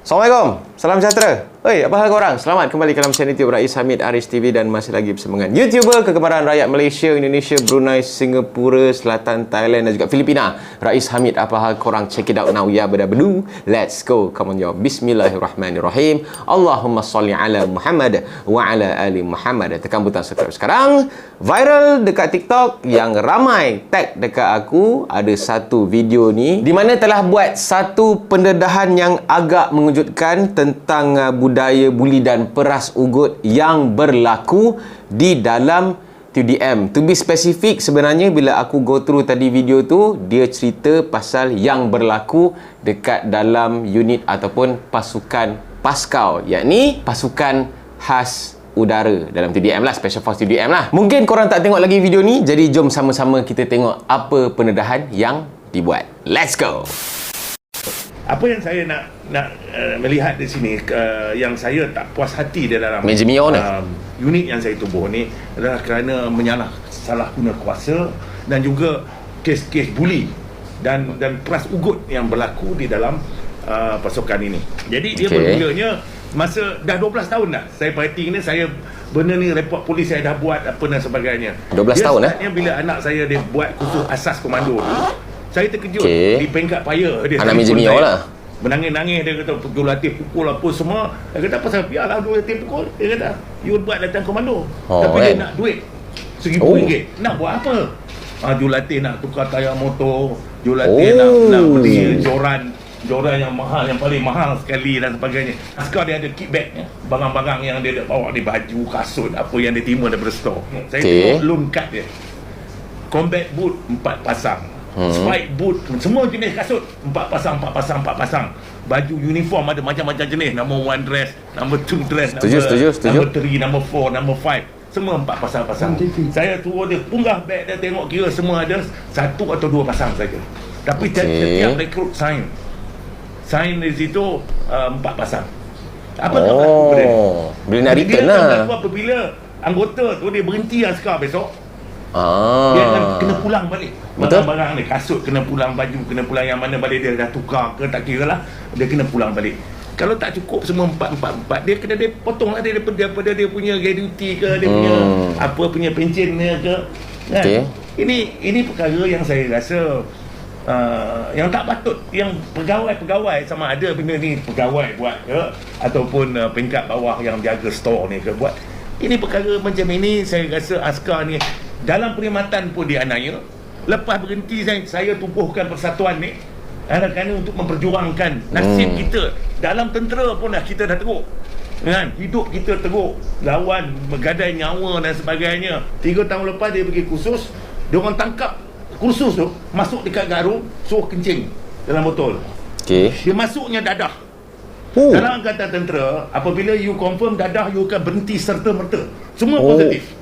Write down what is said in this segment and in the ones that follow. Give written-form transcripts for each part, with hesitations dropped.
Assalamualaikum, salam sejahtera. Oi, apa hal korang? Selamat kembali ke dalam channel YouTube Rais Hamid Aris TV dan masih lagi bersama dengan YouTuber kegemaran rakyat Malaysia, Indonesia, Brunei, Singapura, Selatan, Thailand dan juga Filipina. Rais Hamid, apa hal korang? Check it out now ya beda-bedu. Let's go. Come on yo. Bismillahirrahmanirrahim. Allahumma salli ala Muhammad wa ala ali Muhammad. Tekan butang subscribe sekarang. Viral dekat TikTok yang ramai tag dekat aku ada satu video ni di mana telah buat satu pendedahan yang agak mengejutkan tentang budaya buli dan peras ugut yang berlaku di dalam TDM. To be specific, sebenarnya bila aku go through tadi video tu, dia cerita pasal yang berlaku dekat dalam unit ataupun pasukan PASKAU, yakni pasukan khas udara dalam TDM lah, Special Force TDM lah. Mungkin korang tak tengok lagi video ni, jadi jom sama-sama kita tengok apa pendedahan yang dibuat. Let's go! Apa yang saya nak melihat di sini, yang saya tak puas hati di dalam unit yang saya tubuh ni adalah kerana salah guna kuasa dan juga kes-kes buli dan peras ugut yang berlaku di dalam pasukan ini. Jadi dia bermulanya masa dah 12 tahun dah saya perhati ni, saya benda ni report polis saya dah buat apa dan sebagainya. 12 tahun bila anak saya dia buat kursus asas komando tu, saya terkejut di peringkat paya dia. Anak meja mio lah. Menangis-nangis, dia kata jurulatih pukul apa semua. Dia kata pasal biarlah jurulatih pukul. Dia kata you buat latihan komando. Tapi dia nak duit RM1,000. Nak buat apa? Jurulatih nak tukar tayar motor, jurulatih nak beli joran yang mahal, yang paling mahal sekali dan sebagainya. Askar dia ada kickback, barang-barang yang dia bawa di baju, kasut, apa yang dia terima daripada store. Saya tengok loan card dia. Combat boot 4 pasang. Spike boot, semua jenis kasut 4 pasang. Baju uniform ada macam-macam jenis, number 1 dress, number 2 dress, number 3, number 4, number 5, semua 4 pasang. Saya turun dia punggah beg dia, tengok kira semua ada 1 atau 2 pasang saja. Tapi setiap rekrut sign di situ 4 pasang. Apa tak berlaku pada dia? Boleh nak return lah. Apabila anggota tu dia berhenti askar besok, dia akan kena pulang balik. Barang-barang ni, kasut kena pulang, baju kena pulang, yang mana balik dia dah tukar ke tak kira lah, dia kena pulang balik. Kalau tak cukup semua 4, dia kena potong lah dia daripada dia punya gratuity ke, dia punya apa punya pencen ke kan? Ini perkara yang saya rasa yang tak patut, yang pegawai sama ada benda ni pegawai buat ke ataupun peringkat bawah yang jaga store ni ke buat. Ini perkara macam ini, saya rasa askar ni dalam perkhidmatan pun dia anaya. Lepas berhenti saya tubuhkan persatuan ni kerana untuk memperjuangkan nasib kita. Dalam tentera pun kita dah teruk kan, hidup kita teruk, lawan bergadai nyawa dan sebagainya. 3 tahun lepas dia pergi kursus, dia orang tangkap kursus tu, masuk dekat garu, suruh kencing dalam botol. Dia masuknya dadah. Dalam angkatan tentera, apabila you confirm dadah, you akan berhenti serta-merta. Semua positif.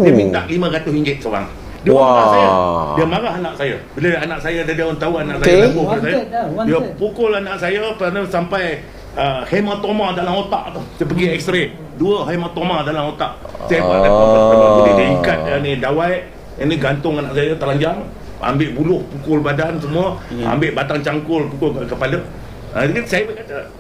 Dia minta RM500 seorang. Dia marah saya. Dia marah anak saya. Bila anak saya, dia orang tahu anak saya lambuh saya, dia pukul anak saya sampai hematoma dalam otak tu. Saya pergi x-ray, 2 hematoma dalam otak. Saya buat report, dia ikat ni dawai, ini gantung anak saya telanjang, ambil buluh pukul badan semua, ambil batang cangkul pukul ke kepala. Jadi saya kata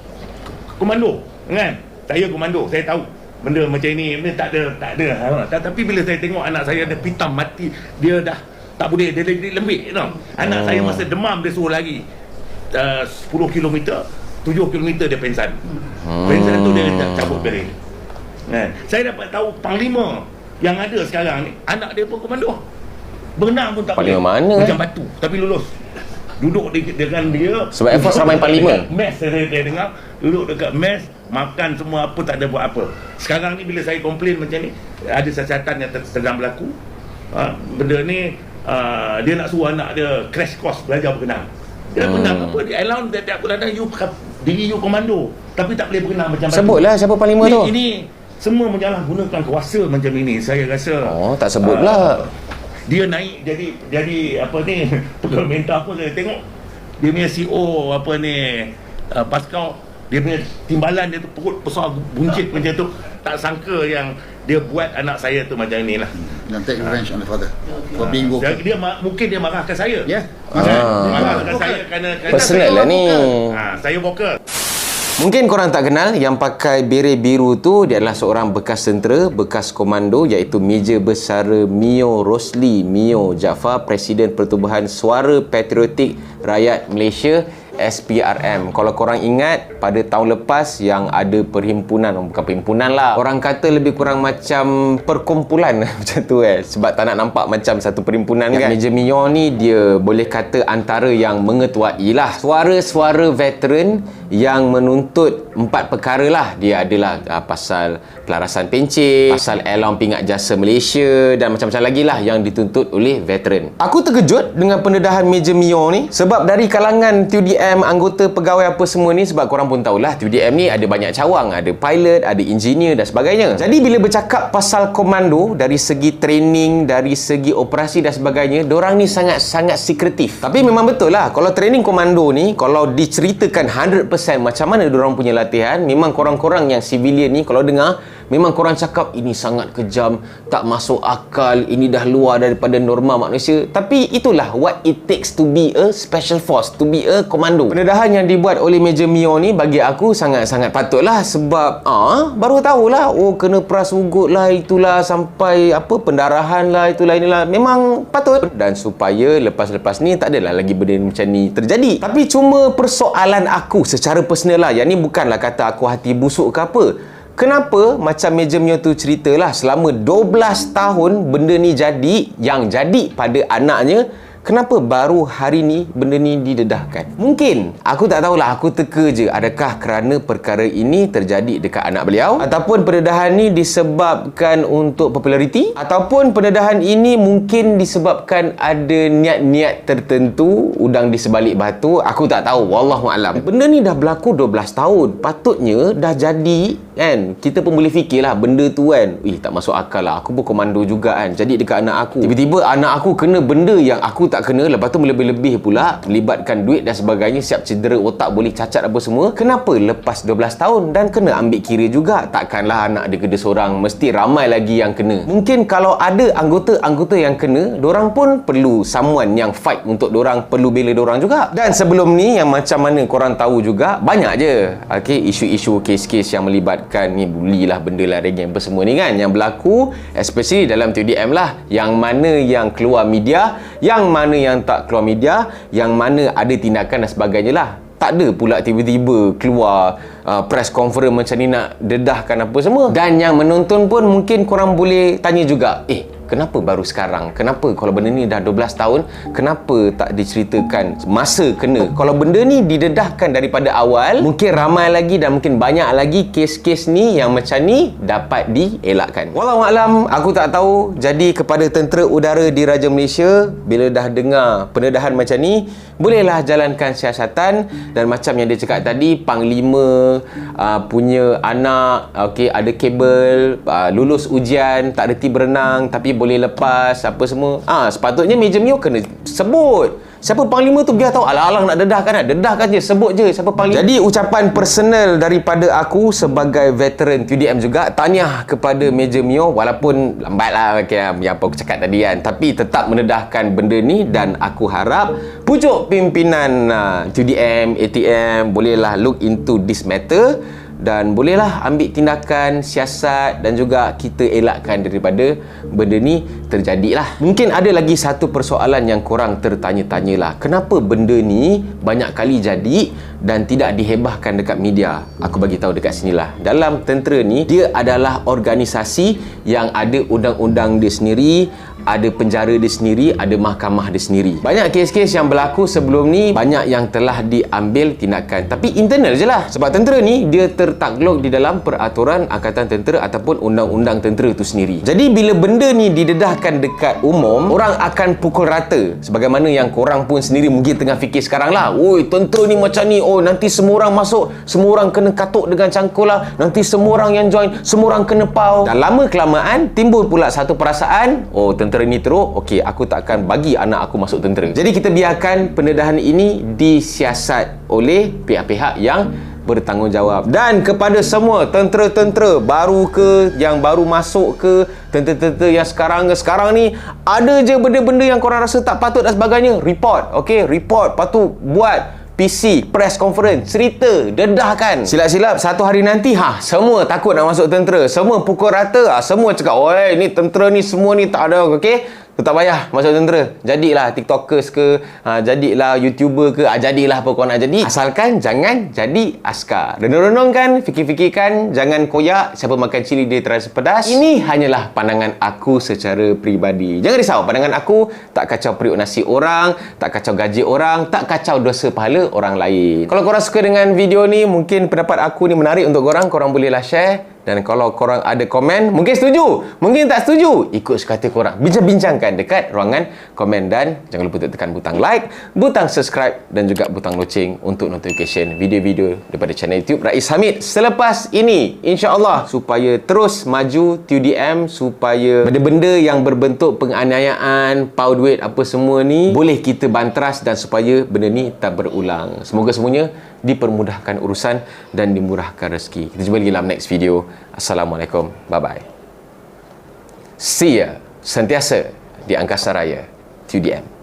komando kan, saya komando, saya tahu benda macam ini tak ada. Tapi bila saya tengok anak saya ada pitam mati, dia dah tak boleh, dia lembik tau. Anak saya masa demam dia suruh lari 10 km, 7 km dia pensan. Pensan tu dia cabut piring kan. Saya dapat tahu panglima yang ada sekarang ni, anak dia pun komando, berenang pun tak boleh, macam batu, tapi lulus. Duduk dengan dia sebab Air Force ramai panglima. Mes saya dengar, duduk dekat mes, makan semua apa, tak ada buat apa. Sekarang ni bila saya komplain macam ni, ada siasatan yang sedang berlaku. Benda ni dia nak suruh anak dia crash course belajar berenang. Dia berenang apa, dia allow tiap bulan you diri you komando, tapi tak boleh berenang macam batu. Sebutlah siapa panglima tu. Ini semua menyalahgunakan kuasa macam ini. Saya rasa tak sebut pula. Dia naik jadi apa ni, pegawai mentah pun saya tengok dia punya CEO apa ni, PASKAU, dia punya timbalan dia tu perut besar buncit macam tu. Tak sangka yang dia buat anak saya tu macam ni lah. Dan take revenge on the father for being vocal. Mungkin dia marahkan saya. Yeah. Marahkan saya kerana personal lah ni. Saya vocal. Mungkin korang tak kenal, yang pakai beret biru tu dia adalah seorang bekas tentera, bekas komando, iaitu Major Besara Mio Rosli Mio Jaafar, Presiden Pertubuhan Suara Patriotik Rakyat Malaysia, SPRM. Kalau korang ingat, pada tahun lepas yang ada perhimpunan, bukan perhimpunan lah, orang kata lebih kurang macam perkumpulan macam tu sebab tak nak nampak macam satu perhimpunan kan. Major Mio ni dia boleh kata antara yang mengetuai lah suara-suara veteran yang menuntut 4 perkara lah. Dia adalah pasal pelarasan pencen, pasal Airline Pingat Jasa Malaysia dan macam-macam lagi lah yang dituntut oleh veteran. Aku terkejut dengan pendedahan Major Mio ni sebab dari kalangan TUDM, anggota pegawai apa semua ni, sebab korang pun tahulah TUDM ni ada banyak cawang, ada pilot, ada engineer dan sebagainya. Jadi bila bercakap pasal komando, dari segi training, dari segi operasi dan sebagainya, dorang ni sangat-sangat sekretif. Tapi memang betul lah, kalau training komando ni, kalau diceritakan 100% macam mana dorang punya latihan, memang korang-korang yang civilian ni kalau dengar, memang korang cakap ini sangat kejam, tak masuk akal, ini dah luar daripada norma manusia. Tapi itulah what it takes to be a special force, to be a komando. Pendedahan yang dibuat oleh Major Mio ni bagi aku sangat-sangat patutlah, sebab baru tahulah, kena peras ugut lah, itulah, sampai pendarahan lah, itulah, inilah. Memang patut. Dan supaya lepas-lepas ni tak adalah lagi benda macam ni terjadi. Tapi cuma persoalan aku secara personal lah, yang ni bukanlah kata aku hati busuk ke apa. Kenapa macam Major Mio tu ceritalah selama 12 tahun benda ni jadi, yang jadi pada anaknya, kenapa baru hari ni benda ni didedahkan? Mungkin, aku tak tahulah, aku teka je, adakah kerana perkara ini terjadi dekat anak beliau, ataupun pendedahan ni disebabkan untuk populariti, ataupun pendedahan ini mungkin disebabkan ada niat-niat tertentu, udang di sebalik batu. Aku tak tahu, wallahualam. Benda ni dah berlaku 12 tahun, patutnya dah jadi kan. Kita pun boleh fikirlah benda tu kan, tak masuk akal lah, aku pun komando juga kan, jadi dekat anak aku, tiba-tiba anak aku kena benda yang aku tak kena, lepas tu lebih-lebih pula melibatkan duit dan sebagainya, siap cedera otak, boleh cacat apa semua. Kenapa lepas 12 tahun? Dan kena ambil kira juga, takkanlah anak dia kena seorang, mesti ramai lagi yang kena. Mungkin kalau ada anggota-anggota yang kena, dorang pun perlu someone yang fight untuk dorang, perlu bela dorang juga. Dan sebelum ni, yang macam mana korang tahu juga, banyak je isu-isu, kes-kes yang melibatkan ni bully lah, benda lah, ragging apa semua ni kan, yang berlaku especially dalam TUDM lah, yang mana yang keluar media, yang mana yang tak keluar media, yang mana ada tindakan dan sebagainya lah. Tak ada pula tiba-tiba keluar press conference macam ni nak dedahkan apa semua. Dan yang menonton pun mungkin korang boleh tanya juga, kenapa baru sekarang? Kenapa kalau benda ni dah 12 tahun, kenapa tak diceritakan masa kena? Kalau benda ni didedahkan daripada awal, mungkin ramai lagi dan mungkin banyak lagi kes-kes ni yang macam ni dapat dielakkan. Wallahualam, aku tak tahu. Jadi kepada tentera udara di Raja Malaysia, bila dah dengar pendedahan macam ni, bolehlah jalankan siasatan. Dan macam yang dia cakap tadi, Panglima punya anak ada kabel, lulus ujian, tak reti berenang tapi boleh lepas apa semua. Sepatutnya Major Mio kena sebut siapa Panglima tu, biar tahu. Alang-alang nak dedahkan je, sebut je siapa Panglima. Jadi ucapan personal daripada aku sebagai veteran TUDM juga, tahniah kepada Major Mio, walaupun lambat lah yang apa aku cakap tadi kan, tapi tetap mendedahkan benda ni. Dan aku harap pucuk pimpinan TUDM, ATM bolehlah look into this matter dan bolehlah ambil tindakan siasat dan juga kita elakkan daripada benda ni terjadilah. Mungkin ada lagi satu persoalan yang korang tertanya-tanyalah, kenapa benda ni banyak kali jadi dan tidak dihebahkan dekat media? Aku bagi tahu dekat sinilah. Dalam tentera ni, dia adalah organisasi yang ada undang-undang dia sendiri, ada penjara dia sendiri, ada mahkamah dia sendiri. Banyak kes-kes yang berlaku sebelum ni, banyak yang telah diambil tindakan, tapi internal je lah. Sebab tentera ni, dia tertakluk di dalam peraturan Angkatan Tentera ataupun undang-undang tentera tu sendiri. Jadi bila benda ni didedahkan dekat umum, orang akan pukul rata. Sebagaimana yang korang pun sendiri mungkin tengah fikir sekarang lah, tentera ni macam ni, nanti semua orang masuk, semua orang kena katuk dengan cangkul lah, nanti semua orang yang join, semua orang kena pau. Dan lama kelamaan timbul pula satu perasaan, tentera ni teruk, aku tak akan bagi anak aku masuk tentera. Jadi kita biarkan pendedahan ini disiasat oleh pihak-pihak yang bertanggungjawab. Dan kepada semua tentera-tentera baru ke, yang baru masuk ke, tentera-tentera yang sekarang ni, ada je benda-benda yang korang rasa tak patut dan sebagainya, report. Report, patut buat PC, press conference, cerita, dedahkan. Silap-silap satu hari nanti, semua takut nak masuk tentera. Semua pukul rata, semua cakap, oi, ni tentera ni semua ni tak ada, okey? Tu tak payah masuk tentera. Jadilah TikTokers ke, jadilah YouTuber ke, jadilah apa kau nak jadi. Asalkan jangan jadi askar. Renung-renungkan, fikir-fikirkan, jangan koyak siapa makan cili dia terasa pedas. Ini hanyalah pandangan aku secara peribadi. Jangan risau, pandangan aku tak kacau periuk nasi orang, tak kacau gaji orang, tak kacau dosa pahala orang lain. Kalau korang suka dengan video ni, mungkin pendapat aku ni menarik untuk korang bolehlah share. Dan kalau korang ada komen, mungkin setuju, mungkin tak setuju, ikut sekata korang. Bincang-bincangkan dekat ruangan komen. Dan jangan lupa untuk tekan butang like, butang subscribe dan juga butang loceng untuk notification video-video daripada channel YouTube Rais Hamid selepas ini, insya-Allah, supaya terus maju TUDM, supaya benda-benda yang berbentuk penganiayaan, pau duit apa semua ni boleh kita banteras dan supaya benda ni tak berulang. Semoga semuanya dipermudahkan urusan dan dimurahkan rezeki. Kita jumpa lagi dalam next video. Assalamualaikum. Bye-bye. See ya. Sentiasa di Angkasa Raya TUDM.